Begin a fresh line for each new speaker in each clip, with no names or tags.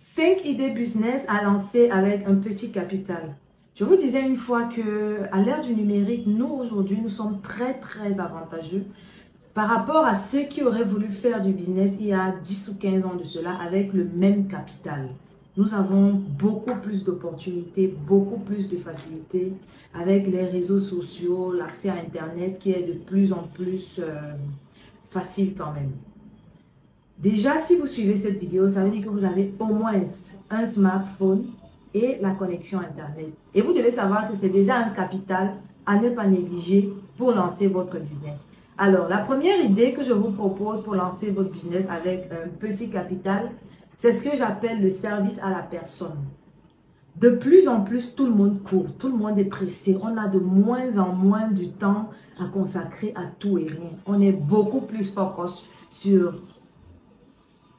5 idées business à lancer avec un petit capital. Je vous disais une fois que à l'ère du numérique, nous aujourd'hui, nous sommes très avantageux par rapport à ceux qui auraient voulu faire du business il y a 10 ou 15 ans de cela avec le même capital. Nous avons beaucoup plus d'opportunités, beaucoup plus de facilité avec les réseaux sociaux, l'accès à Internet qui est de plus en plus facile quand même. Déjà, si vous suivez cette vidéo, ça veut dire que vous avez au moins un smartphone et la connexion Internet. Et vous devez savoir que c'est déjà un capital à ne pas négliger pour lancer votre business. Alors, la première idée que je vous propose pour lancer votre business avec un petit capital, c'est ce que j'appelle le service à la personne. De plus en plus, tout le monde court, tout le monde est pressé. On a de moins en moins de temps à consacrer à tout et rien. On est beaucoup plus focus sur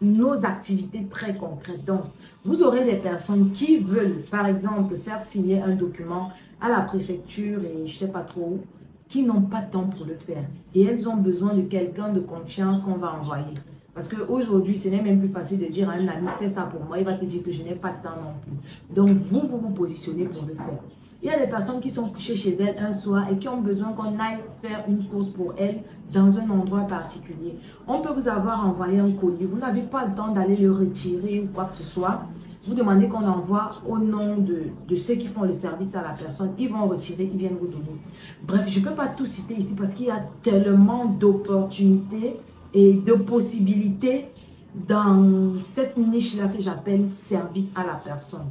nos activités très concrètes. Donc, vous aurez des personnes qui veulent, par exemple, faire signer un document à la préfecture et je ne sais pas trop où, qui n'ont pas de temps pour le faire. Et elles ont besoin de quelqu'un de confiance qu'on va envoyer. Parce qu'aujourd'hui, ce n'est même plus facile de dire à un ami, fais ça pour moi. Il va te dire que je n'ai pas de temps non plus. Donc, vous positionnez pour le faire. Il y a des personnes qui sont couchées chez elles un soir et qui ont besoin qu'on aille faire une course pour elles dans un endroit particulier. On peut vous avoir envoyé un colis. Vous n'avez pas le temps d'aller le retirer ou quoi que ce soit. Vous demandez qu'on envoie au nom de ceux qui font le service à la personne. Ils vont retirer, ils viennent vous donner. Bref, je ne peux pas tout citer ici parce qu'il y a tellement d'opportunités et de possibilités dans cette niche-là que j'appelle service à la personne.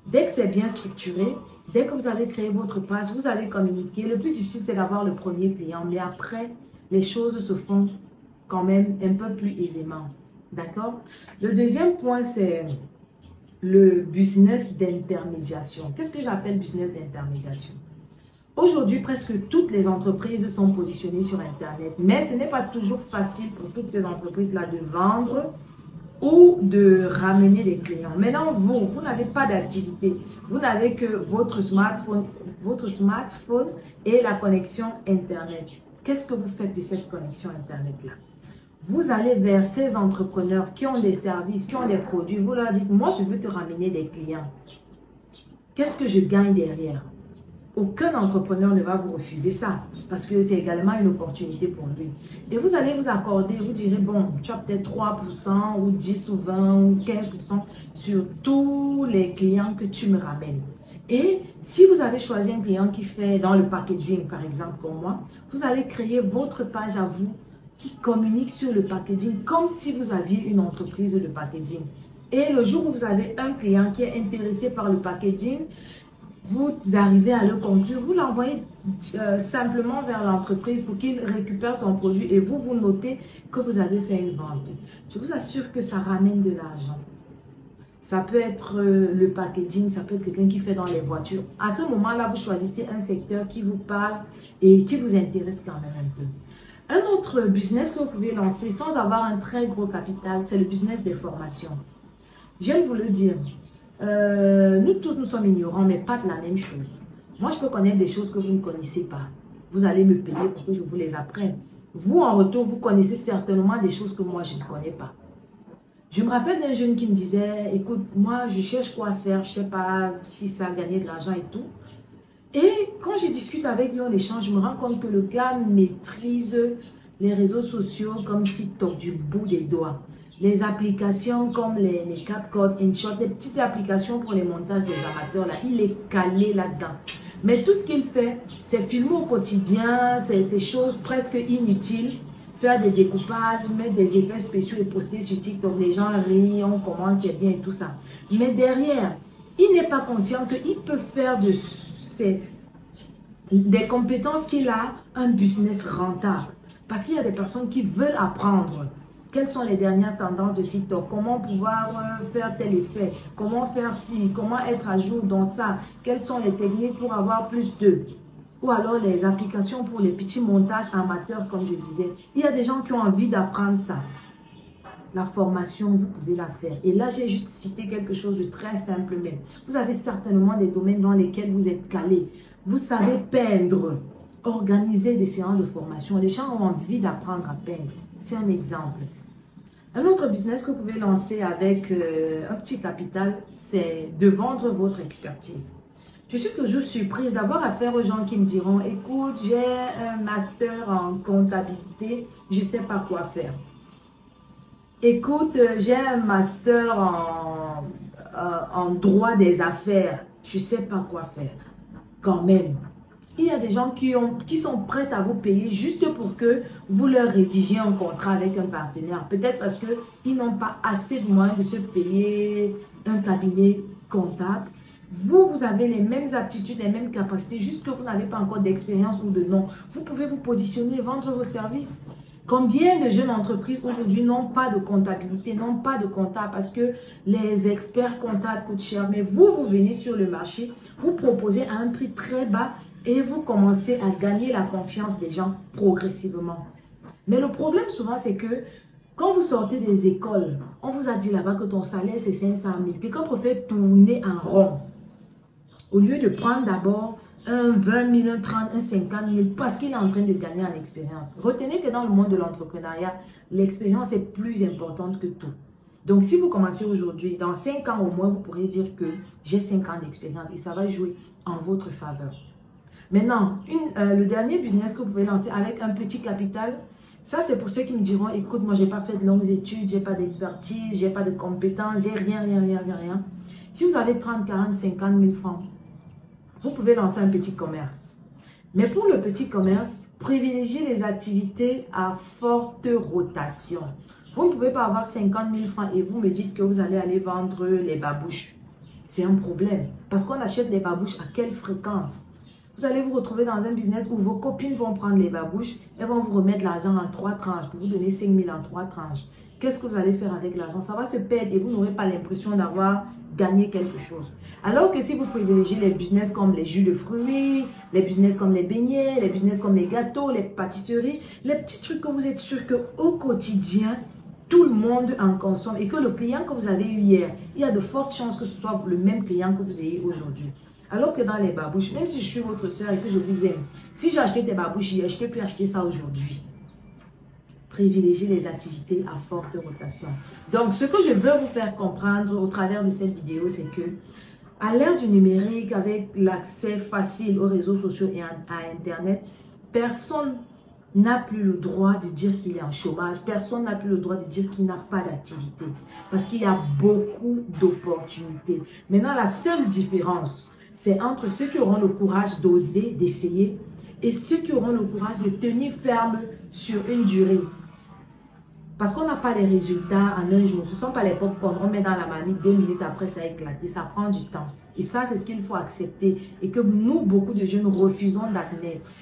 Dès que c'est bien structuré, dès que vous avez créé votre page, vous allez communiquer. Le plus difficile, c'est d'avoir le premier client. Mais après, les choses se font quand même un peu plus aisément. D'accord? Le deuxième point, c'est le business d'intermédiation. Qu'est-ce que j'appelle business d'intermédiation? Aujourd'hui, presque toutes les entreprises sont positionnées sur Internet. Mais ce n'est pas toujours facile pour toutes ces entreprises-là de vendre ou de ramener des clients. Maintenant, vous n'avez pas d'activité. Vous n'avez que votre smartphone et la connexion Internet. Qu'est-ce que vous faites de cette connexion Internet-là? Vous allez vers ces entrepreneurs qui ont des services, qui ont des produits. Vous leur dites, moi, je veux te ramener des clients. Qu'est-ce que je gagne derrière? Aucun entrepreneur ne va vous refuser ça parce que c'est également une opportunité pour lui. Et vous allez vous accorder, vous direz, bon, tu as peut-être 3% ou 10 ou 20 ou 15% sur tous les clients que tu me ramènes. Et si vous avez choisi un client qui fait dans le packaging, par exemple, comme moi, vous allez créer votre page à vous qui communique sur le packaging comme si vous aviez une entreprise de packaging. Et le jour où vous avez un client qui est intéressé par le packaging, vous arrivez à le conclure, vous l'envoyez simplement vers l'entreprise pour qu'il récupère son produit et vous notez que vous avez fait une vente. Je vous assure que ça ramène de l'argent. Ça peut être le packaging, ça peut être quelqu'un qui fait dans les voitures. À ce moment-là, vous choisissez un secteur qui vous parle et qui vous intéresse quand même un peu. Un autre business que vous pouvez lancer sans avoir un très gros capital, c'est le business des formations. Je viens de vous le dire. Nous tous, nous sommes ignorants, mais pas de la même chose. Moi, je peux connaître des choses que vous ne connaissez pas. Vous allez me payer pour que je vous les apprenne. Vous, en retour, vous connaissez certainement des choses que moi, je ne connais pas. Je me rappelle d'un jeune qui me disait, écoute, moi, je cherche quoi faire, je ne sais pas si ça a gagné de l'argent et tout. Et quand je discute avec lui en échange, je me rends compte que le gars maîtrise les réseaux sociaux comme TikTok du bout des doigts. Les applications comme les CapCut, InShot, les petites applications pour les montages des amateurs, là, il est calé là-dedans. Mais tout ce qu'il fait, c'est filmer au quotidien, ces choses presque inutiles, faire des découpages, mettre des effets spéciaux et poster sur TikTok. Les gens rient, on commente, c'est bien et tout ça. Mais derrière, il n'est pas conscient qu'il peut faire des compétences qu'il a un business rentable. Parce qu'il y a des personnes qui veulent apprendre. Quelles sont les dernières tendances de TikTok? Comment pouvoir faire tel effet? Comment faire ci? Comment être à jour dans ça? Quelles sont les techniques pour avoir plus de? Ou alors les applications pour les petits montages amateurs, comme je disais. Il y a des gens qui ont envie d'apprendre ça. La formation, vous pouvez la faire. Et là, j'ai juste cité quelque chose de très simple même. Vous avez certainement des domaines dans lesquels vous êtes calé. Vous savez peindre, organiser des séances de formation. Les gens ont envie d'apprendre à peindre. C'est un exemple. Un autre business que vous pouvez lancer avec un petit capital, c'est de vendre votre expertise. Je suis toujours surprise d'avoir affaire aux gens qui me diront, écoute, j'ai un master en comptabilité, je ne sais pas quoi faire. Écoute, j'ai un master en droit des affaires, je ne sais pas quoi faire. Quand même, il y a des gens qui sont prêts à vous payer juste pour que vous leur rédigiez un contrat avec un partenaire. Peut-être parce qu'ils n'ont pas assez de moyens de se payer un cabinet comptable. Vous avez les mêmes aptitudes, les mêmes capacités, juste que vous n'avez pas encore d'expérience ou de nom. Vous pouvez vous positionner, vendre vos services. Combien de jeunes entreprises aujourd'hui n'ont pas de comptabilité, n'ont pas de comptable parce que les experts comptables coûtent cher. Mais vous venez sur le marché, vous proposez à un prix très bas et vous commencez à gagner la confiance des gens progressivement. Mais le problème souvent, c'est que quand vous sortez des écoles, on vous a dit là-bas que ton salaire c'est 500 000. Quelqu'un préfère tourner en rond au lieu de prendre d'abord un 20 000, un 30 000, un 50 000 parce qu'il est en train de gagner en expérience. Retenez que dans le monde de l'entrepreneuriat, l'expérience est plus importante que tout. Donc, si vous commencez aujourd'hui, dans 5 ans au moins, vous pourrez dire que j'ai 5 ans d'expérience et ça va jouer en votre faveur. Maintenant, le dernier business que vous pouvez lancer avec un petit capital, ça c'est pour ceux qui me diront, écoute, moi j'ai pas fait de longues études, j'ai pas d'expertise, j'ai pas de compétences, j'ai rien. Si vous avez 30, 40, 50 000 francs, vous pouvez lancer un petit commerce. Mais pour le petit commerce, privilégiez les activités à forte rotation. Vous ne pouvez pas avoir 50 000 francs et vous me dites que vous allez aller vendre les babouches. C'est un problème. Parce qu'on achète les babouches à quelle fréquence? Vous allez vous retrouver dans un business où vos copines vont prendre les babouches et vont vous remettre l'argent en 3 tranches pour vous donner 5 000 en 3 tranches. Qu'est-ce que vous allez faire avec l'argent? Ça va se perdre et vous n'aurez pas l'impression d'avoir gagné quelque chose. Alors que si vous privilégiez les business comme les jus de fruits, les business comme les beignets, les business comme les gâteaux, les pâtisseries, les petits trucs que vous êtes sûr qu'au quotidien, tout le monde en consomme et que le client que vous avez eu hier, il y a de fortes chances que ce soit le même client que vous ayez aujourd'hui. Alors que dans les babouches, même si je suis votre soeur et que je vous aime, si j'ai acheté des babouches hier, je peux plus acheter ça aujourd'hui. Privilégiez les activités à forte rotation. Donc, ce que je veux vous faire comprendre au travers de cette vidéo, c'est que à l'ère du numérique, avec l'accès facile aux réseaux sociaux et à Internet, personne n'a plus le droit de dire qu'il est en chômage. Personne n'a plus le droit de dire qu'il n'a pas d'activité. Parce qu'il y a beaucoup d'opportunités. Maintenant, la seule différence, c'est entre ceux qui auront le courage d'oser, d'essayer, et ceux qui auront le courage de tenir ferme sur une durée. Parce qu'on n'a pas les résultats en un jour. Ce ne sont pas les pop-corn. On met dans la marmite, 2 minutes après, ça a éclaté. Ça prend du temps. Et ça, c'est ce qu'il faut accepter. Et que nous, beaucoup de jeunes, refusons d'admettre.